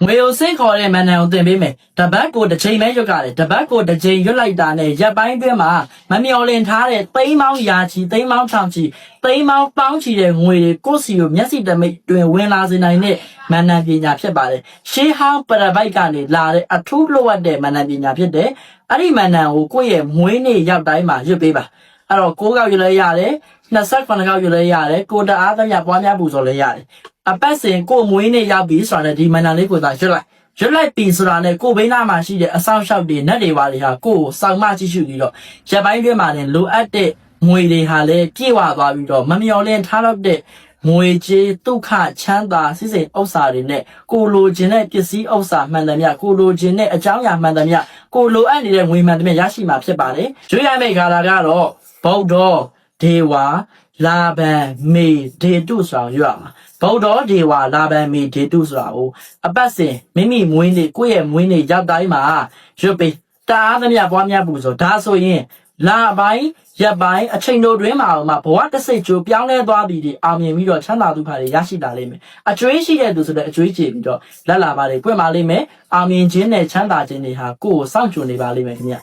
ငွေကိုစင့်ခေါ်တဲ့မန်နန်ကိုတင်ပေးမယ်တပတ်ကိုတစ်ချိန်ပဲရွတ်ကြတယ်တပတ်ကိုတစ်ချိန်ရွတ်လိုက်တာနဲ့ရက်ပိုင်းအတွင်းမှာမမျော်လင့်ထားတဲ့သိန်းပေါင်းရာချီသိန်းပေါင်းထောင်ချီသိန်းပေါင်းပေါင်းချီတဲ့ငွေတွေကိုယ့်စီကိုမျက်စိတမိတ်တွင်ဝင်လာစေနိုင်တဲ့မန်နန်ပညာဖြစ်ပါတယ်ရှေးဟောင်းပရပိုက်ကနေလာတဲ့အထူးလိုအပ်တဲ့မန်နန်ပညာဖြစ်တယ်အဲ့ဒီမန်နန်ကိုကိုယ့်ရဲ့မွေးနေ့ရောက်တိုင်းမှာရွတ်ပေးပါအဲ့တော့6 ခေါက်ရွတ်လဲရတယ်28 ခေါက်ရွတ်လဲရတယ်ကိုတအားသမျှပွားများပူဇော်လဲရတယ်အပတ်စဉ်ကိုမွေးနေ့ရောက်ပြီဆိုတာနဲ့ဒီမန်နန်လေးကိုသာရွတ်လိုက်ပြီဆိုတာနဲ့ကိုဘိန်းနာမှာရှိတဲ့အဆောင်ရှောက်တွေနတ်တွေပါတွေဟာကိုကိုစောင့်မကြည့်ရှုပြီးတော့ရက်ပိုင်းတွင်းမှာလည်းလိုအပ်တဲ့ငွေတွေဟာလည်းပြည့်ဝသွားပြီးတော့မမျော်လင့်ထားတော့တဲ့ငွေကြေးဒုက္ခချမ်းသာစိစိဥစ္စာတွေနဲ့ကိုလိုချင်တဲ့ပစ္စည်းဥစ္စာမှန်သမျှကိုလိုချင်တဲ့အကြောင်းအရာမှန်သမျှကိုလိုအပ်နေတဲ့ငွေမှန်သမျှရရှိမှာဖြစ်ပါတယ်ရွေးရမယ့်ခါလာကတော့ဗုဒ္ဓဒေဝလာဘံမေဒေတုဆောင်ရွတ်ရမှာဗုဒ္ဓဒေဝလာဘံမေဒေတုဆိုတာကိုအပတ်စဉ်မိမိမွေးနေ့ကိုယ့်ရဲ့မွေးနေ့ရောက်တိုင်းမှာရွတ်ပေးတအားသမျှပွားများပူဆိုဒါဆိုရင်လာပိုင်းရက်ပိုင်းအချိန်တို့တွင်မှာဘဝတစ်စိတ်ကျိုးပြောင်းလဲသွားပြီးဒီအောင်မြင်ပြီးတော့ချမ်းသာဒုက္ခတွေရရှိလာလိမ့်မယ်အကျွေးရှိတဲ့သူဆိုတဲ့အကျွေးကျေပြီးတော့လက်လာပါလေပွင့်ပါလိမ့်မယ်အောင်မြင်ခြင်းနဲ့ချမ်းသာခြင်းတွေဟာကိုယ့်ကိုစောင့်ကြိုနေပါလိမ့်မယ်ခင်ဗျ